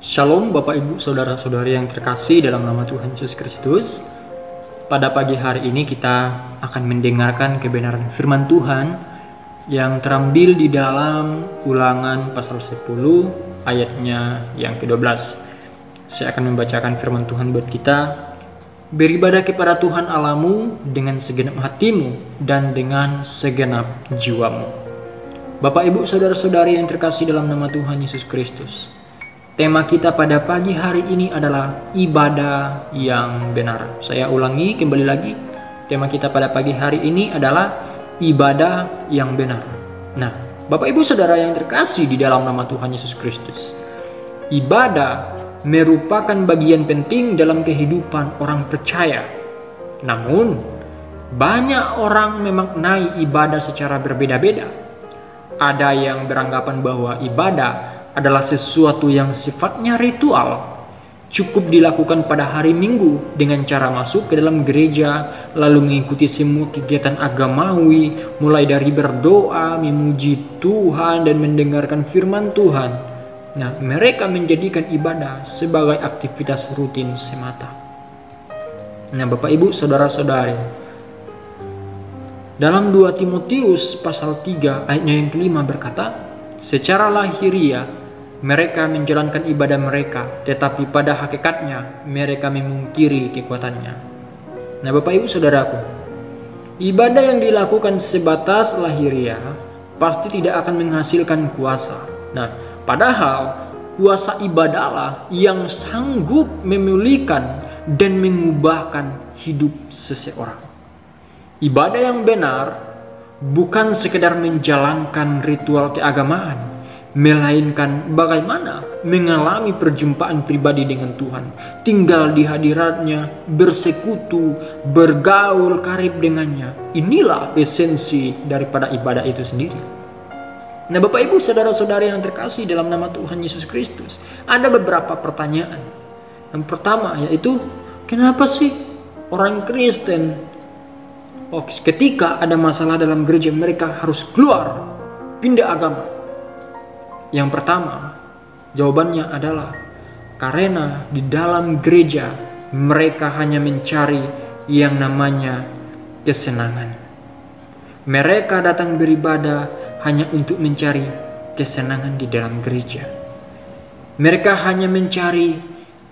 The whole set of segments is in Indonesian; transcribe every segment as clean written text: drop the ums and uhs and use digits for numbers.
Shalom Bapak Ibu Saudara-saudari yang terkasih dalam nama Tuhan Yesus Kristus. Pada pagi hari ini kita akan mendengarkan kebenaran firman Tuhan yang terambil di dalam Ulangan pasal 10 ayatnya yang ke-12. Saya akan membacakan firman Tuhan buat kita. Beribadah kepada Tuhan Allahmu dengan segenap hatimu dan dengan segenap jiwamu. Bapak Ibu Saudara-saudari yang terkasih dalam nama Tuhan Yesus Kristus. Tema kita pada pagi hari ini adalah ibadah yang benar. Saya ulangi kembali lagi. Tema kita pada pagi hari ini adalah ibadah yang benar. Nah, Bapak Ibu Saudara yang terkasih di dalam nama Tuhan Yesus Kristus. Ibadah merupakan bagian penting dalam kehidupan orang percaya. Namun, banyak orang memaknai ibadah secara berbeda-beda. Ada yang beranggapan bahwa ibadah adalah sesuatu yang sifatnya ritual, cukup dilakukan pada hari Minggu dengan cara masuk ke dalam gereja, lalu mengikuti semua kegiatan agamawi, mulai dari berdoa, memuji Tuhan, dan mendengarkan firman Tuhan. Nah, mereka menjadikan ibadah sebagai aktivitas rutin semata. Nah, Bapak Ibu Saudara-saudari, dalam 2 Timotius pasal 3 ayatnya yang kelima berkata, secara lahiriah mereka menjalankan ibadah mereka, tetapi pada hakikatnya mereka memungkiri kekuatannya. Nah, Bapak Ibu Saudaraku, ibadah yang dilakukan sebatas lahiriah pasti tidak akan menghasilkan kuasa. Nah, padahal kuasa ibadahlah yang sanggup memulihkan dan mengubahkan hidup seseorang. Ibadah yang benar bukan sekedar menjalankan ritual keagamaan, melainkan bagaimana mengalami perjumpaan pribadi dengan Tuhan, tinggal di hadiratnya, bersekutu, bergaul karib dengannya. Inilah esensi daripada ibadah itu sendiri. Nah, Bapak Ibu Saudara-saudari yang terkasih dalam nama Tuhan Yesus Kristus, ada beberapa pertanyaan. Yang pertama yaitu, kenapa sih orang Kristen ketika ada masalah dalam gereja mereka harus keluar, pindah agama? Yang pertama, jawabannya adalah karena di dalam gereja mereka hanya mencari yang namanya kesenangan. Mereka datang beribadah hanya untuk mencari kesenangan di dalam gereja. Mereka hanya mencari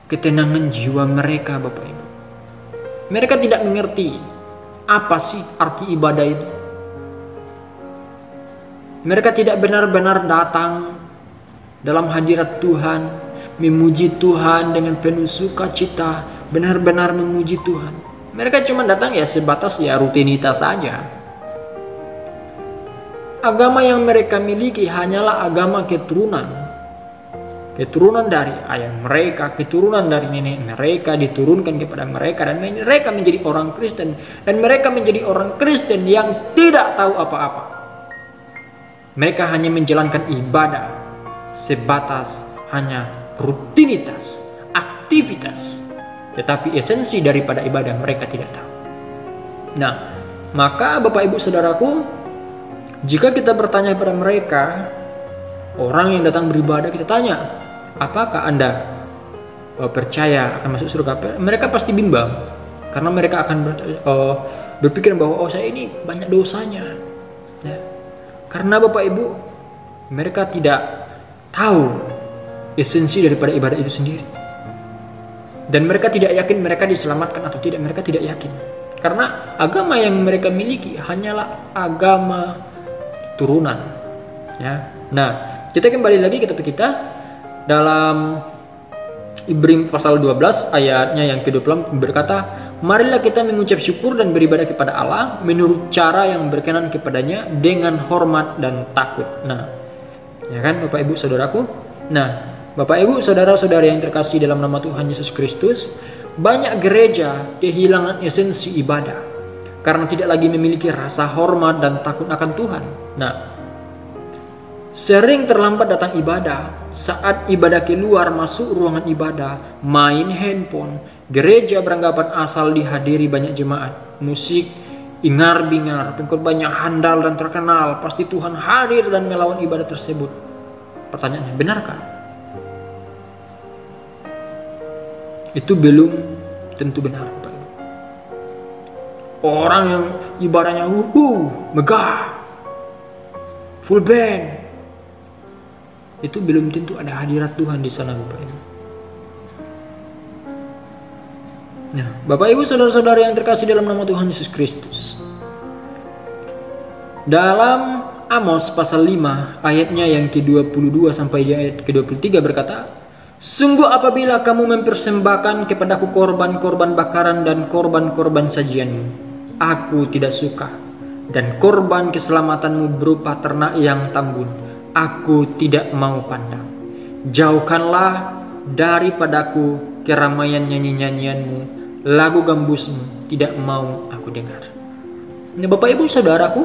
ketenangan jiwa mereka, Bapak Ibu. Mereka tidak mengerti apa sih arti ibadah itu. Mereka tidak benar-benar datang dalam hadirat Tuhan, memuji Tuhan dengan penuh sukacita, benar-benar memuji Tuhan. Mereka cuma datang ya sebatas ya rutinitas saja. Agama yang mereka miliki hanyalah agama keturunan dari ayah mereka, keturunan dari nenek mereka, diturunkan kepada mereka, dan mereka menjadi orang Kristen, dan mereka menjadi orang Kristen yang tidak tahu apa-apa. Mereka hanya menjalankan ibadah sebatas hanya rutinitas, aktivitas, tetapi esensi daripada ibadah mereka tidak tahu. Nah, maka Bapak Ibu Saudaraku, jika kita bertanya pada mereka, orang yang datang beribadah, kita tanya, apakah Anda percaya akan masuk surga? Mereka pasti bimbang, karena mereka akan berpikir bahwa saya ini banyak dosanya. Ya. Karena Bapak Ibu, mereka tidak tahu esensi daripada ibadah itu sendiri. Dan mereka tidak yakin mereka diselamatkan atau tidak. Mereka tidak yakin. Karena agama yang mereka miliki hanyalah agama turunan. Ya. Nah, kita kembali lagi ke topik kita. Dalam Ibrani pasal 12 ayatnya yang ke-20 berkata, marilah kita mengucap syukur dan beribadah kepada Allah menurut cara yang berkenan kepadanya dengan hormat dan takut. Nah, ya kan Bapak Ibu Saudaraku? Nah, Bapak Ibu Saudara-saudari yang terkasih dalam nama Tuhan Yesus Kristus, banyak gereja kehilangan esensi ibadah karena tidak lagi memiliki rasa hormat dan takut akan Tuhan. Nah, sering terlambat datang ibadah, saat ibadah keluar masuk ruangan ibadah, main handphone, gereja beranggapan asal dihadiri banyak jemaat, musik, ingar-bingar, pengkhotbahnya handal dan terkenal, pasti Tuhan hadir dan melawan ibadah tersebut. Pertanyaannya, benarkah? itu belum tentu benar, Bapak Ibu. Orang yang ibadahnya megah, full band, itu belum tentu ada hadirat Tuhan di sana, Bapak Ibu. Nah, Bapak Ibu saudara-saudara yang terkasih dalam nama Tuhan Yesus Kristus, dalam Amos pasal 5 ayatnya yang ke-22 sampai ayat ke-23 berkata, sungguh apabila kamu mempersembahkan kepadaku korban-korban bakaran dan korban-korban sajianmu, aku tidak suka, dan korban keselamatanmu berupa ternak yang tambun, aku tidak mau pandang. Jauhkanlah daripadaku keramaian nyanyi-nyanyianmu, lagu gambusmu tidak mau aku dengar. Nah, Bapak Ibu saudaraku,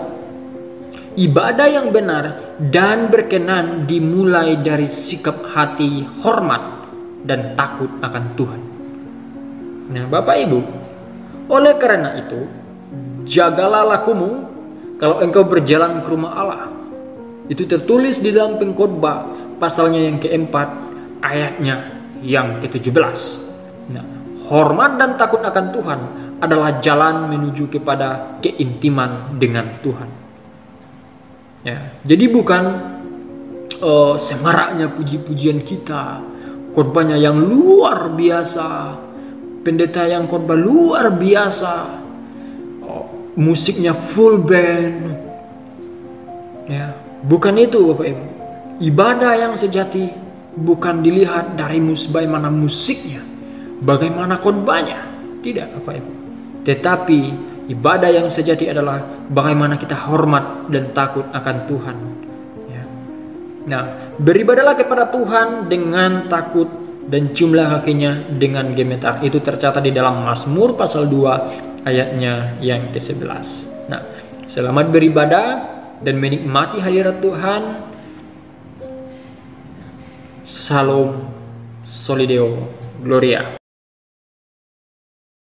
ibadah yang benar dan berkenan dimulai dari sikap hati hormat dan takut akan Tuhan. Nah, Bapak Ibu, oleh karena itu, jagalah lakumu kalau engkau berjalan ke rumah Allah. Itu tertulis di dalam Pengkhotbah pasalnya yang keempat, ayatnya yang ke-17. Nah, hormat dan takut akan Tuhan adalah jalan menuju kepada keintiman dengan Tuhan. Ya, jadi bukan semaraknya puji-pujian kita, khotbahnya yang luar biasa, pendeta yang khotbah luar biasa, musiknya full band. Ya, bukan itu Bapak Ibu. Ibadah yang sejati bukan dilihat dari bagaimana musiknya, bagaimana khotbahnya, tidak Bapak Ibu. Tetapi ibadah yang sejati adalah bagaimana kita hormat dan takut akan Tuhan. Ya. Nah, beribadahlah kepada Tuhan dengan takut dan ciumlah kakinya dengan gemetar. Itu tercatat di dalam Mazmur pasal 2 ayatnya yang ke-11. Nah, selamat beribadah dan menikmati hadirat Tuhan. Salam Solideo Gloria.